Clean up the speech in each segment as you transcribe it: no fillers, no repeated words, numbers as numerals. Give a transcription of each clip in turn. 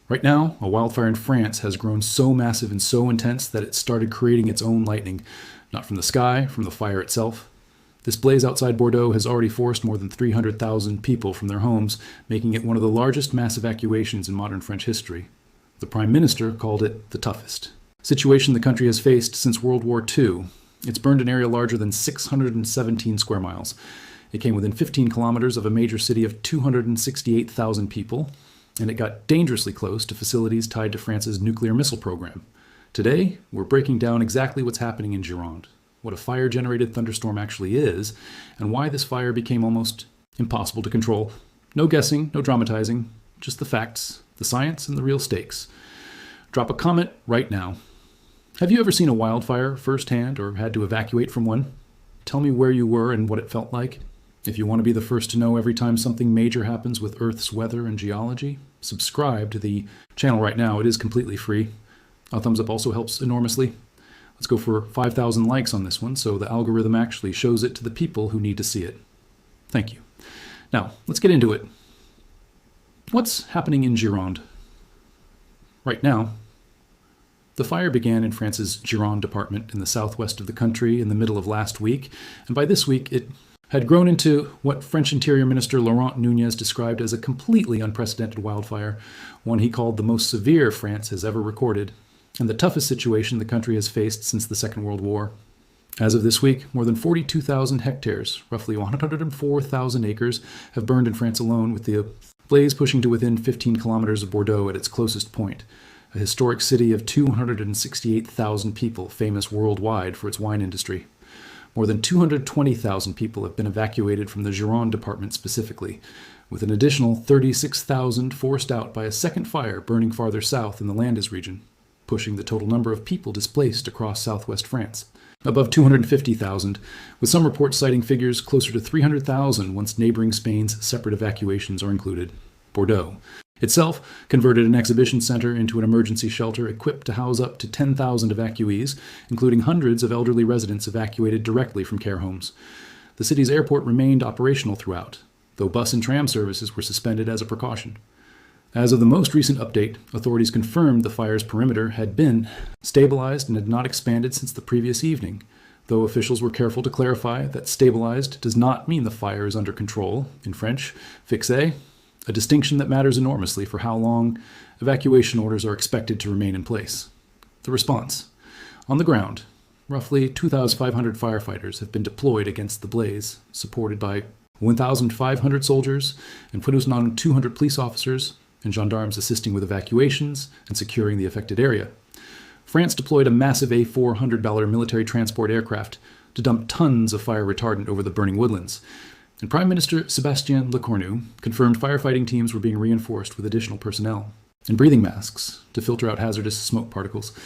Right now, a wildfire in France has grown so massive and so intense that it started creating its own lightning, not from the sky, from the fire itself. This blaze outside Bordeaux has already forced more than 300,000 people from their homes, making it one of the largest mass evacuations in modern French history. The Prime Minister called it the toughest situation the country has faced since World War II. It's burned an area larger than 617 square miles. It came within 15 kilometers of a major city of 268,000 people, and it got dangerously close to facilities tied to France's nuclear missile program. Today, we're breaking down exactly what's happening in Gironde, what a fire-generated thunderstorm actually is, and why this fire became almost impossible to control. No guessing, no dramatizing, just the facts, the science, and the real stakes. Drop a comment right now. Have you ever seen a wildfire firsthand or had to evacuate from one? Tell me where you were and what it felt like. If you want to be the first to know every time something major happens with Earth's weather and geology, subscribe to the channel right now. It is completely free. A thumbs up also helps enormously. Let's go for 5,000 likes on this one so the algorithm actually shows it to the people who need to see it. Thank you. Now, let's get into it. What's happening in Gironde? Right now, the fire began in France's Gironde department in the southwest of the country in the middle of last week, and by this week it had grown into what French Interior Minister Laurent Nunez described as a completely unprecedented wildfire, one he called the most severe France has ever recorded, and the toughest situation the country has faced since the Second World War. As of this week, more than 42,000 hectares, roughly 104,000 acres, have burned in France alone, with the blaze pushing to within 15 kilometers of Bordeaux at its closest point, a historic city of 268,000 people, famous worldwide for its wine industry. More than 220,000 people have been evacuated from the Gironde department specifically, with an additional 36,000 forced out by a second fire burning farther south in the Landes region, pushing the total number of people displaced across southwest France above 250,000, with some reports citing figures closer to 300,000 once neighboring Spain's separate evacuations are included. Bordeaux itself converted an exhibition center into an emergency shelter equipped to house up to 10,000 evacuees, including hundreds of elderly residents evacuated directly from care homes. The city's airport remained operational throughout, though bus and tram services were suspended as a precaution. As of the most recent update, authorities confirmed the fire's perimeter had been stabilized and had not expanded since the previous evening, though officials were careful to clarify that stabilized does not mean the fire is under control, in French, fixé, a distinction that matters enormously for how long evacuation orders are expected to remain in place. The response. On the ground, roughly 2,500 firefighters have been deployed against the blaze, supported by 1,500 soldiers and put on 200 police officers and gendarmes assisting with evacuations and securing the affected area. France deployed a massive A400 military transport aircraft to dump tons of fire retardant over the burning woodlands. And Prime Minister Sébastien Lecornu confirmed firefighting teams were being reinforced with additional personnel and breathing masks to filter out hazardous smoke particles.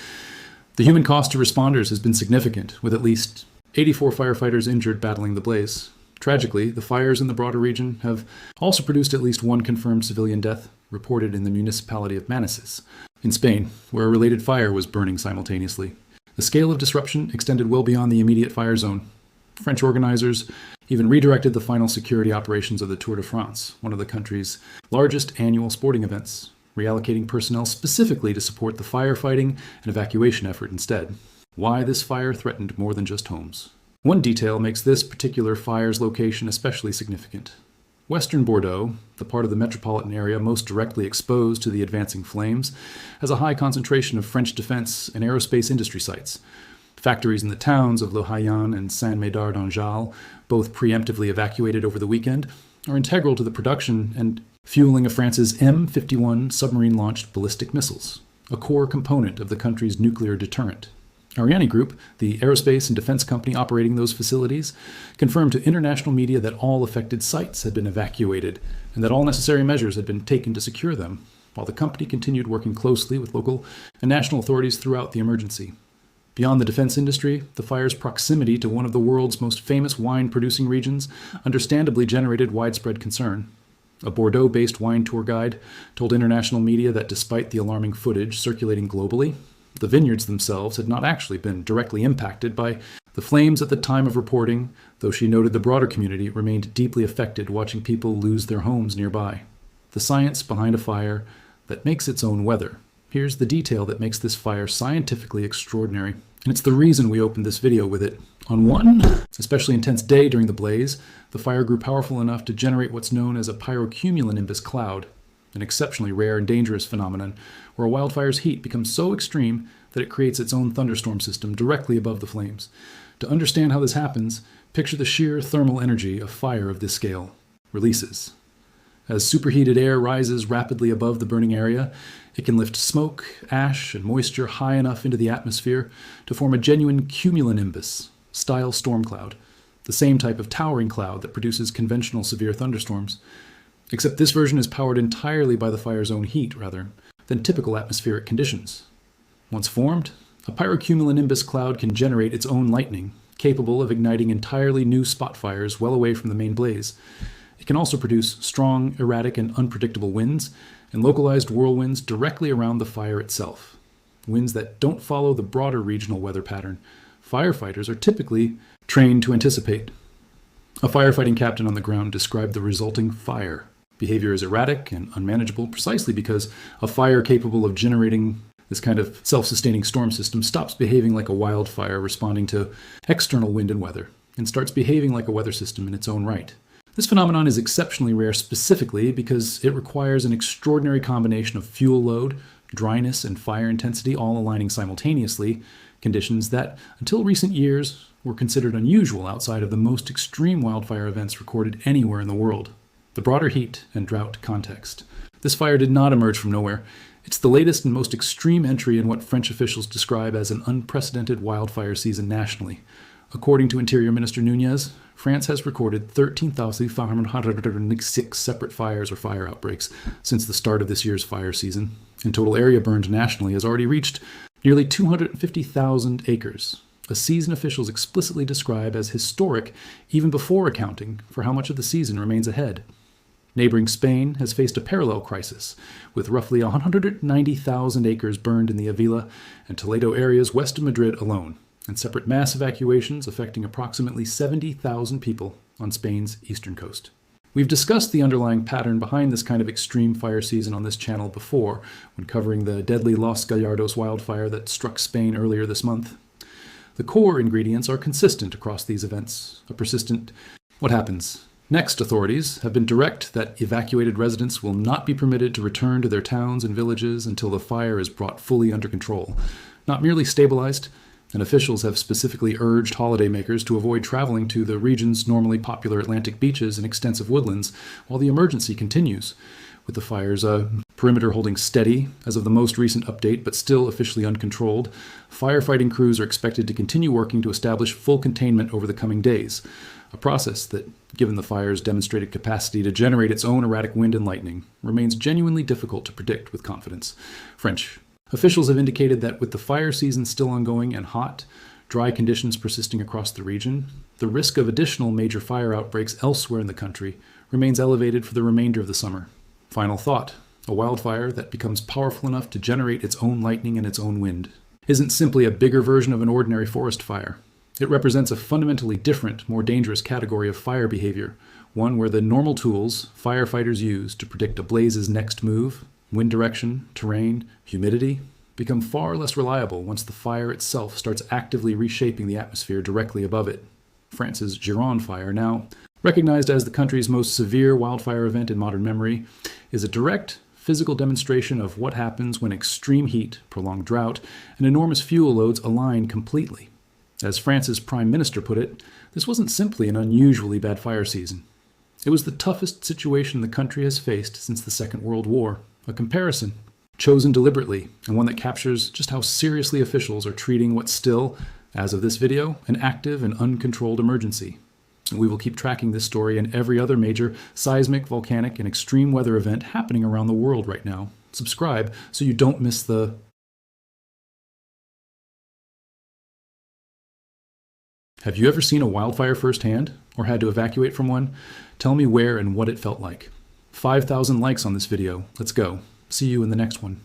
The human cost to responders has been significant, with at least 84 firefighters injured battling the blaze. Tragically, the fires in the broader region have also produced at least one confirmed civilian death, reported in the municipality of Manises, in Spain, where a related fire was burning simultaneously. The scale of disruption extended well beyond the immediate fire zone. French organizers even redirected the final security operations of the Tour de France, one of the country's largest annual sporting events, reallocating personnel specifically to support the firefighting and evacuation effort instead. Why this fire threatened more than just homes? One detail makes this particular fire's location especially significant. Western Bordeaux, the part of the metropolitan area most directly exposed to the advancing flames, has a high concentration of French defense and aerospace industry sites. Factories in the towns of Le Haillan and Saint-Médard-d'Angers, both preemptively evacuated over the weekend, are integral to the production and fueling of France's M51 submarine-launched ballistic missiles, a core component of the country's nuclear deterrent. Ariane Group, the aerospace and defense company operating those facilities, confirmed to international media that all affected sites had been evacuated and that all necessary measures had been taken to secure them, while the company continued working closely with local and national authorities throughout the emergency. Beyond the defense industry, the fire's proximity to one of the world's most famous wine-producing regions understandably generated widespread concern. A Bordeaux-based wine tour guide told international media that despite the alarming footage circulating globally, the vineyards themselves had not actually been directly impacted by the flames at the time of reporting, though she noted the broader community remained deeply affected watching people lose their homes nearby. The science behind a fire that makes its own weather. Here's the detail that makes this fire scientifically extraordinary. And it's the reason we opened this video with it. On one especially intense day during the blaze, the fire grew powerful enough to generate what's known as a pyrocumulonimbus cloud, an exceptionally rare and dangerous phenomenon where a wildfire's heat becomes so extreme that it creates its own thunderstorm system directly above the flames. To understand how this happens, picture the sheer thermal energy of fire of this scale. Releases. As superheated air rises rapidly above the burning area, it can lift smoke, ash, and moisture high enough into the atmosphere to form a genuine cumulonimbus style storm cloud, the same type of towering cloud that produces conventional severe thunderstorms. Except this version is powered entirely by the fire's own heat, rather than typical atmospheric conditions. Once formed, a pyrocumulonimbus cloud can generate its own lightning, capable of igniting entirely new spot fires well away from the main blaze. It can also produce strong, erratic, and unpredictable winds, and localized whirlwinds directly around the fire itself. Winds that don't follow the broader regional weather pattern firefighters are typically trained to anticipate. A firefighting captain on the ground described the resulting fire. Behavior is erratic and unmanageable precisely because a fire capable of generating this kind of self-sustaining storm system stops behaving like a wildfire responding to external wind and weather, and starts behaving like a weather system in its own right. This phenomenon is exceptionally rare specifically because it requires an extraordinary combination of fuel load, dryness, and fire intensity all aligning simultaneously, conditions that, until recent years, were considered unusual outside of the most extreme wildfire events recorded anywhere in the world. The broader heat and drought context. This fire did not emerge from nowhere. It's the latest and most extreme entry in what French officials describe as an unprecedented wildfire season nationally. According to Interior Minister Nunez, France has recorded 13,506 separate fires or fire outbreaks since the start of this year's fire season, and total area burned nationally has already reached nearly 250,000 acres, a season officials explicitly describe as historic even before accounting for how much of the season remains ahead. Neighboring Spain has faced a parallel crisis, with roughly 190,000 acres burned in the Avila and Toledo areas west of Madrid alone, and separate mass evacuations affecting approximately 70,000 people on Spain's eastern coast. We've discussed the underlying pattern behind this kind of extreme fire season on this channel before, when covering the deadly Los Gallardos wildfire that struck Spain earlier this month. The core ingredients are consistent across these events. What happens? Next, authorities have been direct that evacuated residents will not be permitted to return to their towns and villages until the fire is brought fully under control, not merely stabilized, and officials have specifically urged holidaymakers to avoid traveling to the region's normally popular Atlantic beaches and extensive woodlands while the emergency continues, with the fire's perimeter holding steady as of the most recent update but still officially uncontrolled. Firefighting crews are expected to continue working to establish full containment over the coming days, a process that, given the fire's demonstrated capacity to generate its own erratic wind and lightning, remains genuinely difficult to predict with confidence. French officials have indicated that with the fire season still ongoing and hot, dry conditions persisting across the region, the risk of additional major fire outbreaks elsewhere in the country remains elevated for the remainder of the summer. Final thought, a wildfire that becomes powerful enough to generate its own lightning and its own wind isn't simply a bigger version of an ordinary forest fire. It represents a fundamentally different, more dangerous category of fire behavior, one where the normal tools firefighters use to predict a blaze's next move, wind direction, terrain, humidity, become far less reliable once the fire itself starts actively reshaping the atmosphere directly above it. France's Gironde fire, now recognized as the country's most severe wildfire event in modern memory, is a direct physical demonstration of what happens when extreme heat, prolonged drought, and enormous fuel loads align completely. As France's Prime Minister put it, this wasn't simply an unusually bad fire season. It was the toughest situation the country has faced since the Second World War. A comparison, chosen deliberately, and one that captures just how seriously officials are treating what's still, as of this video, an active and uncontrolled emergency. And we will keep tracking this story and every other major seismic, volcanic, and extreme weather event happening around the world right now. Subscribe so you don't miss the... Have you ever seen a wildfire firsthand, or had to evacuate from one? Tell me where and what it felt like. 5,000 likes on this video. Let's go. See you in the next one.